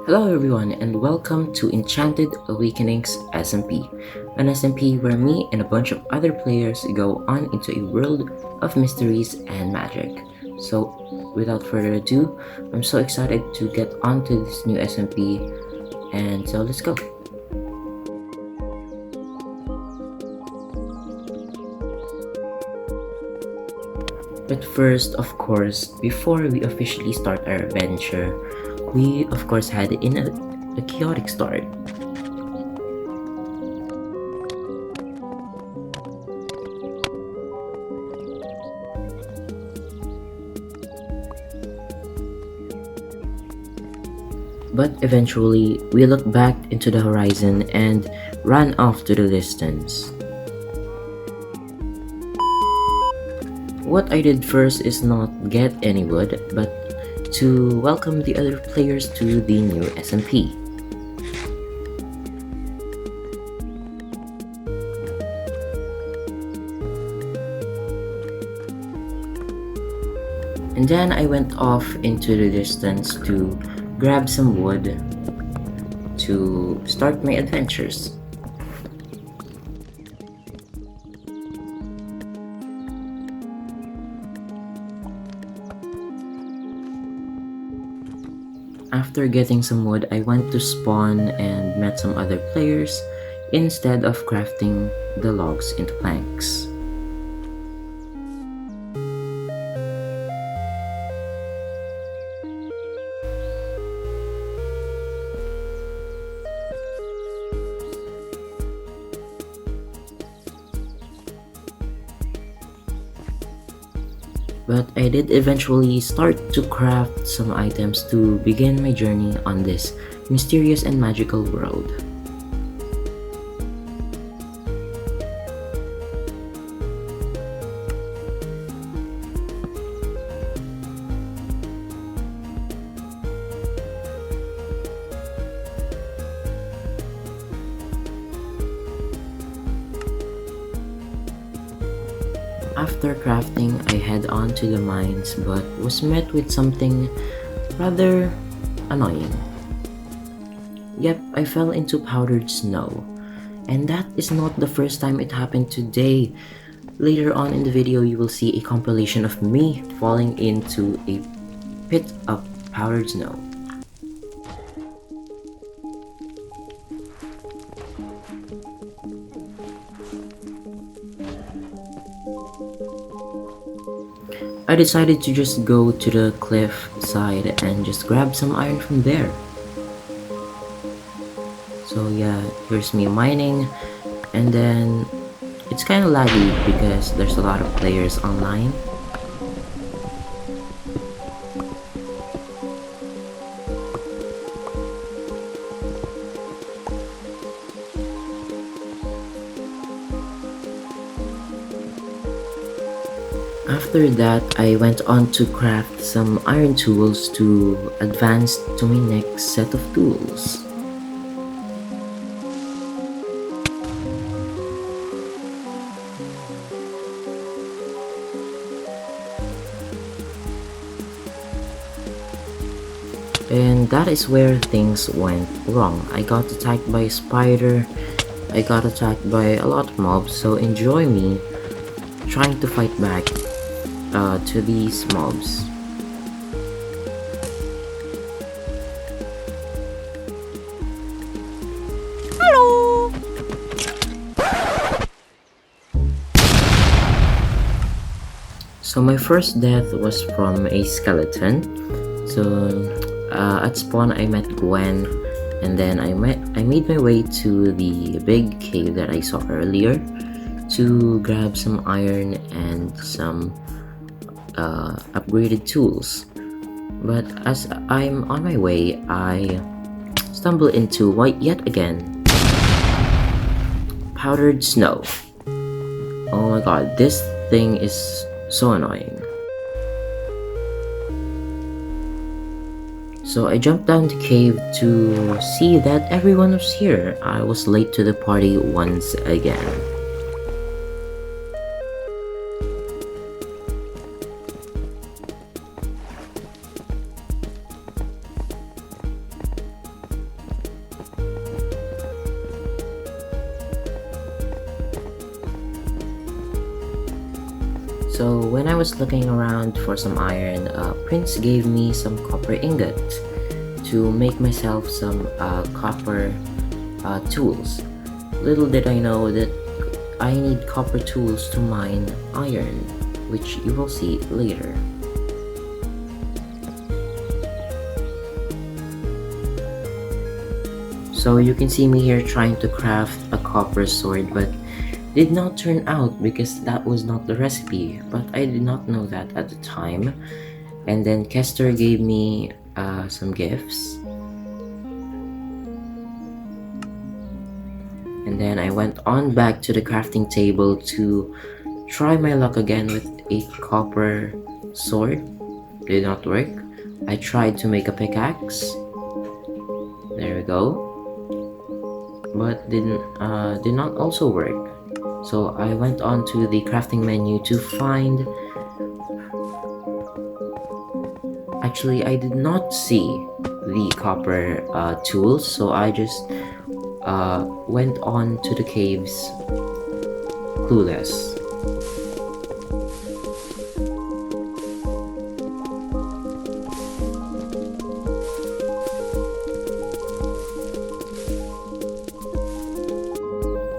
Hello everyone and welcome to Enchanted Awakenings SMP, an SMP where me and a bunch of other players go on into a world of mysteries and magic. So without further ado, I'm so excited to get onto this new SMP, and so let's go. But first, of course, before we officially start our adventure, we of course had a chaotic start. But eventually, we looked back into the horizon and ran off to the distance. What I did first is not get any wood, but to welcome the other players to the new SMP. And then I went off into the distance to grab some wood to start my adventures. After getting some wood, I went to spawn and met some other players instead of crafting the logs into planks. But I did eventually start to craft some items to begin my journey on this mysterious and magical world. After crafting, I head on to the mines but was met with something rather annoying. Yep, I fell into powdered snow. And that is not the first time it happened today. Later on in the video, you will see a compilation of me falling into a pit of powdered snow. I decided to just go to the cliff side and just grab some iron from there. So yeah, here's me mining, and then it's kind of laggy because there's a lot of players online. After that, I went on to craft some iron tools to advance to my next set of tools. And that is where things went wrong. I got attacked by a spider, I got attacked by a lot of mobs, so enjoy me trying to fight back to these mobs. Hello! So my first death was from a skeleton. So at spawn I met Gwen, and then I made my way to the big cave that I saw earlier to grab some iron and some upgraded tools. But as I'm on my way, I stumble into yet again powdered snow. Oh my god, this thing is so annoying. So I jumped down the cave to see that everyone was here. I was late to the party once again. So when I was looking around for some iron, Prince gave me some copper ingot to make myself some copper tools. Little did I know that I need copper tools to mine iron, which you will see later. So you can see me here trying to craft a copper sword, but did not turn out because that was not the recipe, but I did not know that at the time. And then Kester gave me some gifts. And then I went on back to the crafting table to try my luck again with a copper sword. Did not work. I tried to make a pickaxe. There we go. But did not also work. So I went on to the crafting menu to find. Actually, I did not see the copper tools, so I just went on to the caves clueless.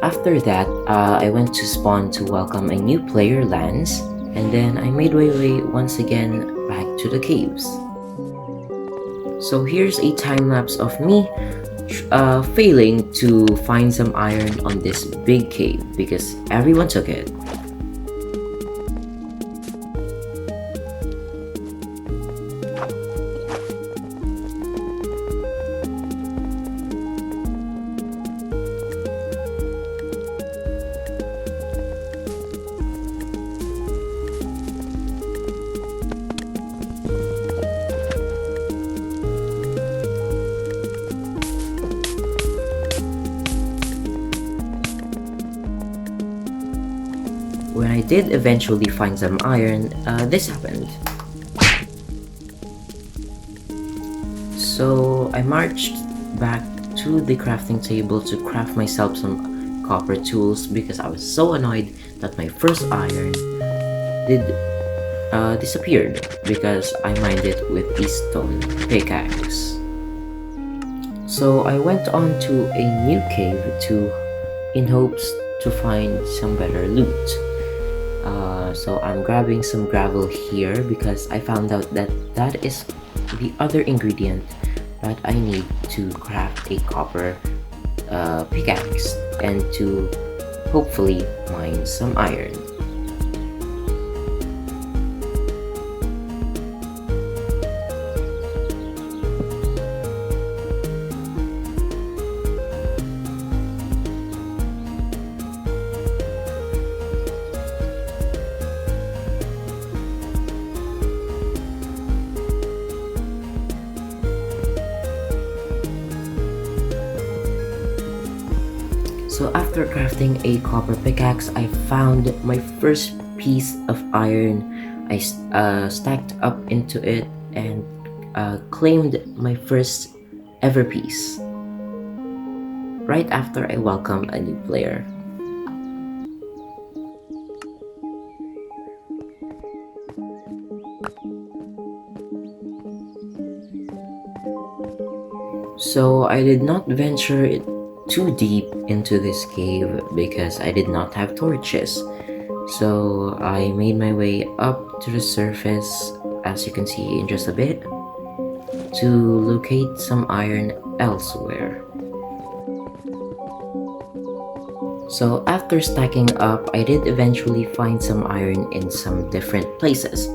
After that, I went to spawn to welcome a new player, Lance, and then I made my way once again back to the caves. So here's a time-lapse of me failing to find some iron on this big cave because everyone took it. When I did eventually find some iron, this happened. So I marched back to the crafting table to craft myself some copper tools because I was so annoyed that my first iron disappeared because I mined it with a stone pickaxe. So I went on to a new cave in hopes to find some better loot. So I'm grabbing some gravel here because I found out that that is the other ingredient that I need to craft a copper pickaxe and to hopefully mine some iron. So after crafting a copper pickaxe, I found my first piece of iron. I stacked up into it and claimed my first ever piece. Right after I welcomed a new player. So I did not venture too deep into this cave because I did not have torches. So I made my way up to the surface, as you can see in just a bit, to locate some iron elsewhere. So after stacking up, I did eventually find some iron in some different places.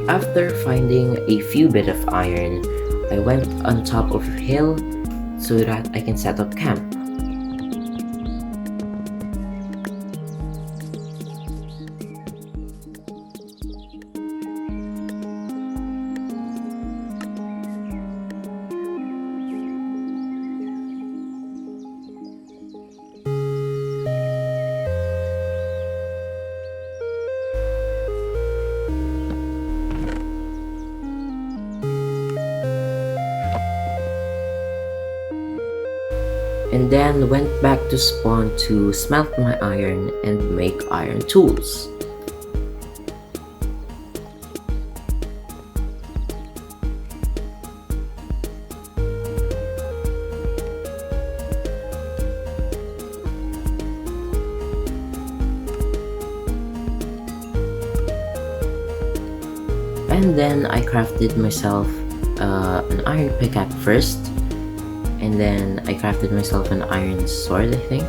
After finding a few bit of iron, I went on top of a hill so that I can set up camp. And then went back to spawn to smelt my iron and make iron tools. And then I crafted myself an iron pickaxe first, and then I crafted myself an iron sword, I think.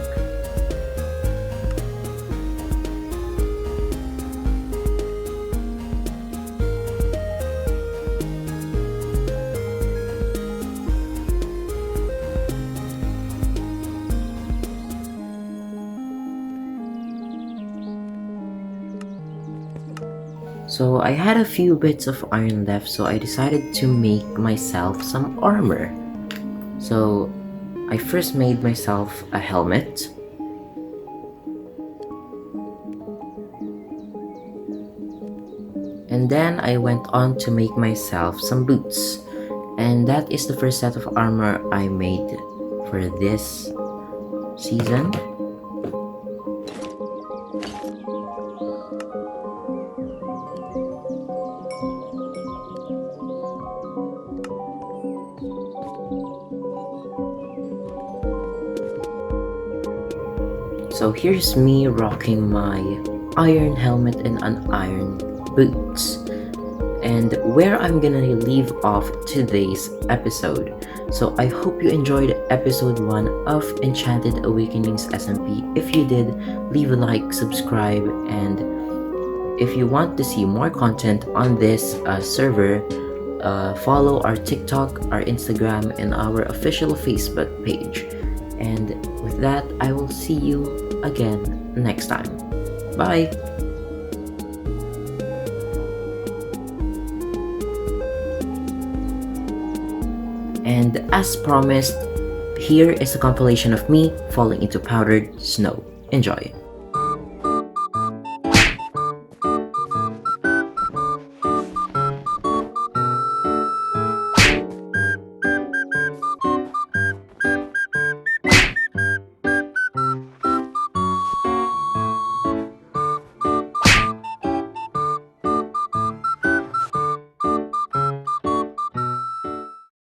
So I had a few bits of iron left, so I decided to make myself some armor. So I first made myself a helmet. And then I went on to make myself some boots. And that is the first set of armor I made for this season. So here's me rocking my iron helmet and an iron boots. And where I'm gonna leave off today's episode. So I hope you enjoyed episode 1 of Enchanted Awakenings SMP. If you did, leave a like, subscribe, and if you want to see more content on this server, follow our TikTok, our Instagram, and our official Facebook page. And with that, I will see you again next time. Bye! And as promised, here is a compilation of me falling into powdered snow. Enjoy!